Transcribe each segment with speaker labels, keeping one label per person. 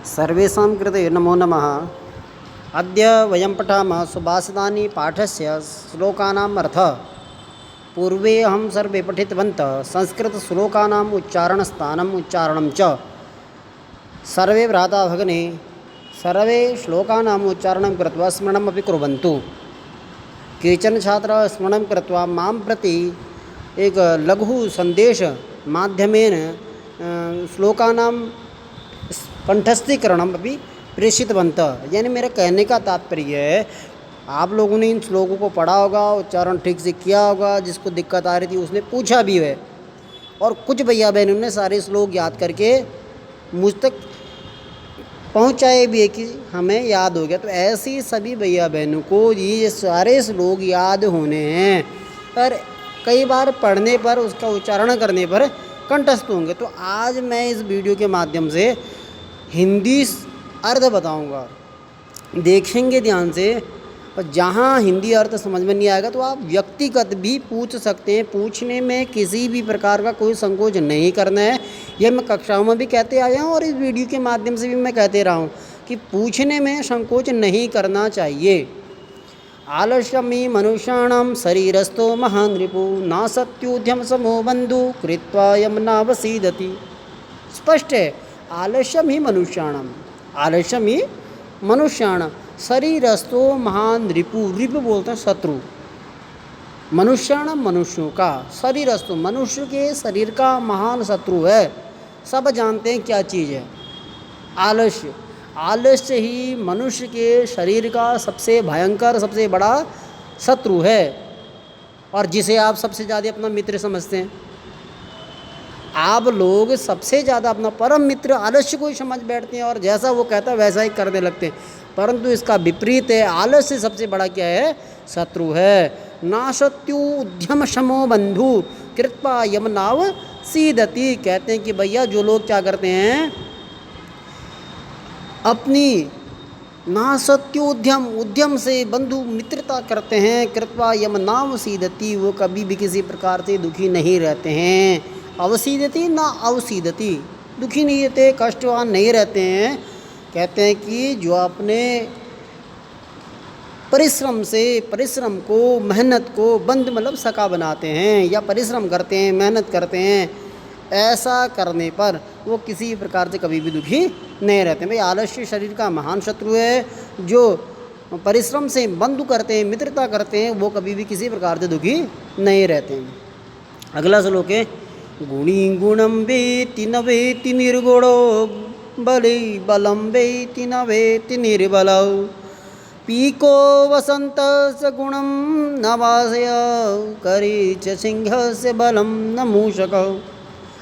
Speaker 1: सर्वेषां कृते नमो नमः। अद्य वयं पठामः सुभाषितानि पाठस्य श्लोकानाम् अर्थः। पूर्वे अहं सर्वे पठितवन्तः संस्कृतश्लोकानाम् उच्चारणस्थानम् उच्चारणं च। सर्वे भ्राता भगिनी सर्वे श्लोकानाम् उच्चारणं कृत्वा स्मरणमपि कुर्वन्तु। केचन छात्राः स्मरणं कृत्वा मां प्रति एक लघु संदेश माध्यमेन श्लोकानां कंठस्थीकरणम भी प्रेषितवन्तः। यानी मेरा कहने का तात्पर्य है, आप लोगों ने इन श्लोकों को पढ़ा होगा, उच्चारण ठीक से किया होगा, जिसको दिक्कत आ रही थी उसने पूछा भी है, और कुछ भैया बहनों ने सारे श्लोक याद करके मुझ तक पहुँचाए भी है कि हमें याद हो गया। तो ऐसे ही सभी भैया बहनों को ये सारे श्लोक याद होने हैं, पर कई बार पढ़ने पर उसका उच्चारण करने पर कंठस्थ होंगे। तो आज मैं इस वीडियो के माध्यम से हिंदी अर्थ बताऊंगा, देखेंगे ध्यान से। और जहाँ हिंदी अर्थ समझ में नहीं आएगा तो आप व्यक्तिगत भी पूछ सकते हैं। पूछने में किसी भी प्रकार का कोई संकोच नहीं करना है। यह मैं कक्षाओं में भी कहते आया हूँ और इस वीडियो के माध्यम से भी मैं कहते रहा हूँ कि पूछने में संकोच नहीं करना चाहिए। आलस्यमी मनुष्याणां शरीरस्थो महान् रिपु न सत्युद्यम समो बंधु कृत्वा यम नावसीदति। स्पष्ट है, आलस्यम ही मनुष्याणाम, आलस्यम ही मनुष्याणाम शरीरस्थो महान रिपु। रिपु बोलते हैं शत्रु। मनुष्याणाम मनुष्यों का, शरीरस्थो मनुष्य के शरीर का महान शत्रु है। सब जानते हैं क्या चीज़ है, आलस्य। आलस्य ही मनुष्य के शरीर का सबसे भयंकर सबसे बड़ा शत्रु है, और जिसे आप सबसे ज़्यादा अपना मित्र समझते हैं। आप लोग सबसे ज़्यादा अपना परम मित्र आलस्य को ही समझ बैठते हैं और जैसा वो कहता है वैसा ही करने लगते हैं, परंतु इसका विपरीत है। आलस्य सबसे बड़ा क्या है, शत्रु है। नाशत्यु उद्यम शमो बंधु कृत्वा यम नाव सीदति। कहते हैं कि भैया जो लोग क्या करते हैं, अपनी नासत्यो उद्यम, उद्यम से बंधु मित्रता करते हैं, कृत्वा यम नाव सीदति, वो कभी भी किसी प्रकार से दुखी नहीं रहते हैं। अवसीदति ना अवसीदति, दुखी नहीं रहते, कष्टवान नहीं रहते हैं। कहते हैं कि जो अपने परिश्रम से, परिश्रम को, मेहनत को बंद मतलब सका बनाते हैं, या परिश्रम करते हैं, मेहनत करते हैं, ऐसा करने पर वो किसी प्रकार से कभी भी दुखी नहीं रहते। भाई आलस्य शरीर का महान शत्रु है। जो परिश्रम से बंधु करते हैं, मित्रता करते हैं, वो कभी भी किसी प्रकार से दुखी नहीं रहते हैं। अगला श्लोक है, गुणी गुणम वेति न वेति निर्गुणो बलि बलम वेति न वेति निर्बलौ पीको वसंत स गुणम न वासय करी च सिंह से बलम न मूषकौ।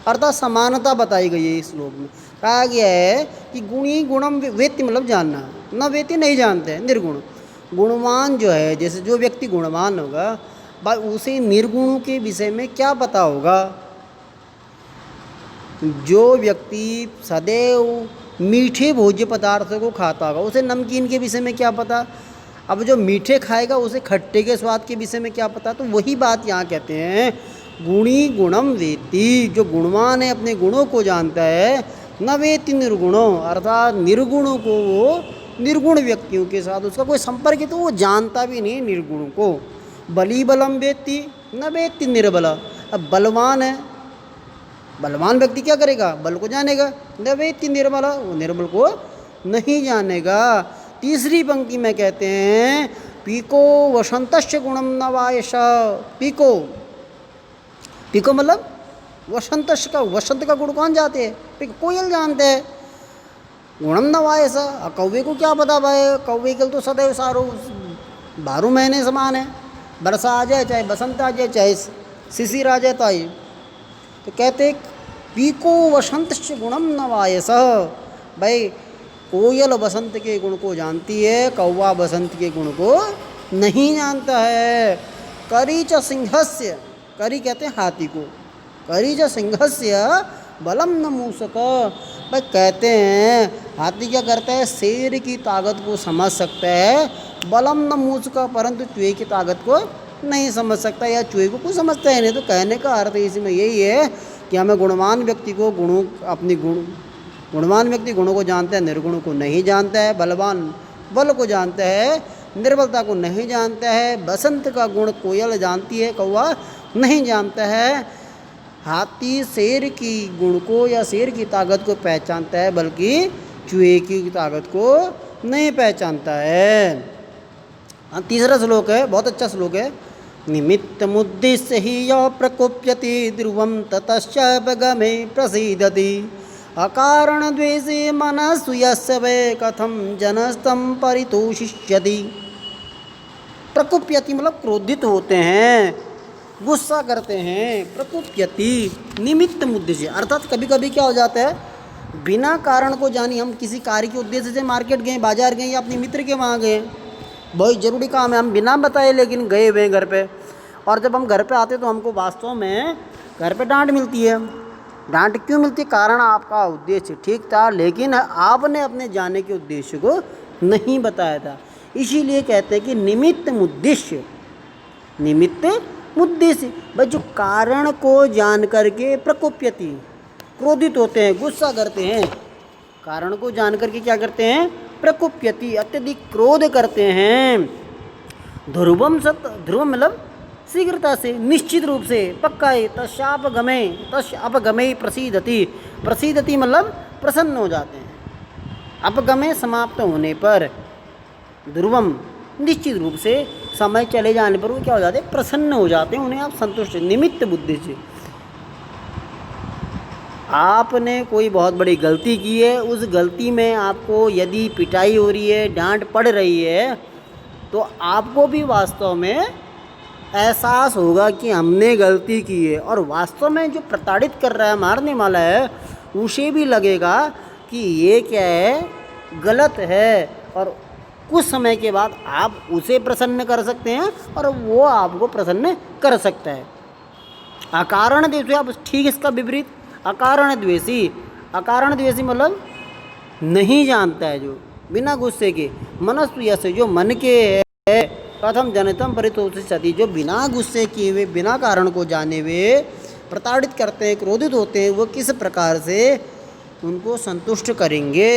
Speaker 1: अर्थात समानता बताई गई है इस श्लोक में। कहा गया है कि गुणी गुणम वेति मतलब जानना, न वेति नहीं जानते हैं, निर्गुण। गुणवान जो है, जैसे जो व्यक्ति गुणवान होगा भाई उसे निर्गुणों के विषय में क्या पता होगा। जो व्यक्ति सदैव मीठे भोज्य पदार्थों को खाता होगा उसे नमकीन के विषय में क्या पता। अब जो मीठे खाएगा उसे खट्टे के स्वाद के विषय में क्या पता। तो वही बात यहाँ कहते हैं, गुणी गुणम वेति, जो गुणवान है अपने गुणों को जानता है, न वेति निर्गुणों, अर्थात निर्गुणों को, वो निर्गुण व्यक्तियों के साथ उसका कोई संपर्क है तो वो जानता भी नहीं निर्गुणों को। बली बलम वेति न वेति निर्बला। अब बलवान है, बलवान व्यक्ति क्या करेगा, बल को जानेगा। न वेति निर्बला, वो निर्बल को नहीं जानेगा। तीसरी पंक्ति में कहते हैं, पीको वसंतश्च गुणम न वायस। पीको, पीको मतलब वसंतश का, वसंत का गुण कौन जाते हैं, कोयल जानते हैं। गुणम न वायस, कौवे को क्या पता भाई, कौवे के तो सदैव सारो 12 महीने समान है, वर्षा आ जाए चाहे बसंत आ जाए चाहे शिशिर आ जाए। तो कहते पीको वसंत गुणम न वायस। भाई कोयल बसंत के गुण को जानती है, कौवा बसंत के गुण को नहीं जानता है। करी च सिंहस्य, करी कहते हैं हाथी को, करी च सिंहस्य बलम न मूषक। भाई कहते हैं हाथी क्या करता है, शेर की ताकत को समझ सकता है, बलम न मूषक, परंतु चूहे की ताकत को नहीं समझ सकता, या चूहे को कुछ समझता है नहीं। तो कहने का अर्थ इसमें यही है कि हमें गुणवान व्यक्ति को गुणों, अपनी गुण गुणवान व्यक्ति गुणों को जानता है, निर्गुण को नहीं जानता है। बलवान बल को जानता है, निर्बलता को नहीं जानता है। बसंत का गुण कोयल जानती है, कौवा नहीं जानता है। हाथी शेर की गुण को या शेर की ताकत को पहचानता है, बल्कि चूहे की ताकत को नहीं पहचानता है। तीसरा श्लोक है, बहुत अच्छा श्लोक है। निमित्तमुद्दिश्य हि यो प्रकोप्यति ध्रुवं ततश्चापगमे प्रसीदति अकारणद्वेषे मनस्सु यस्य वै कथं जनस्तं परितोषिष्यति। प्रकोप्यति मतलब क्रोधित होते हैं, गुस्सा करते हैं। प्रकोप्यति निमित्त उद्देश्य, अर्थात कभी कभी क्या हो जाता है, बिना कारण को जानी हम किसी कार्य के उद्देश्य से मार्केट गए, बाजार गए या अपने मित्र के वहाँ गए, बहुत ज़रूरी काम है, हम बिना बताए लेकिन गए हुए घर पे, और जब हम घर पे आते तो हमको वास्तव में घर पे डांट मिलती है। डांट क्यों मिलती है? कारण आपका उद्देश्य ठीक था, लेकिन आपने अपने जाने के उद्देश्य को नहीं बताया था। इसीलिए कहते हैं कि निमित्त उद्देश्य, निमित्त उद्देश्य, भाई जो कारण को जान करके प्रकोप्यति क्रोधित होते हैं, गुस्सा करते हैं, कारण को जान करके क्या करते हैं, प्रकोप्यति अत्यधिक क्रोध करते हैं। ध्रुवम सत्य, ध्रुवम मतलब शीघ्रता से, निश्चित रूप से, पक्का है। तस्यापगमे प्रसीदति, प्रसीदति मतलब प्रसन्न हो जाते हैं। अपगमे समाप्त होने पर, ध्रुवम निश्चित रूप से, समय चले जाने पर वो क्या हो जाते हैं, प्रसन्न हो जाते हैं, उन्हें आप संतुष्ट। निमित्त बुद्धि से आपने कोई बहुत बड़ी गलती की है, उस गलती में आपको यदि पिटाई हो रही है, डांट पड़ रही है, तो आपको भी वास्तव में एहसास होगा कि हमने गलती की है, और वास्तव में जो प्रताड़ित कर रहा है, मारने वाला है, उसे भी लगेगा कि ये क्या है, गलत है, और कुछ समय के बाद आप उसे प्रसन्न कर सकते हैं और वो आपको प्रसन्न कर सकता है। अकारण द्वेषी, आप ठीक इसका विपरीत, अकारण द्वेषी, अकारण द्वेषी मतलब नहीं जानता है, जो बिना गुस्से के, मनस्सु यस्य जो मन के है, प्रथम जनतम परितोषिष्यति जो बिना गुस्से किए हुए, बिना कारण को जाने हुए प्रताड़ित करते हैं, क्रोधित होते हैं, वो किस प्रकार से उनको संतुष्ट करेंगे।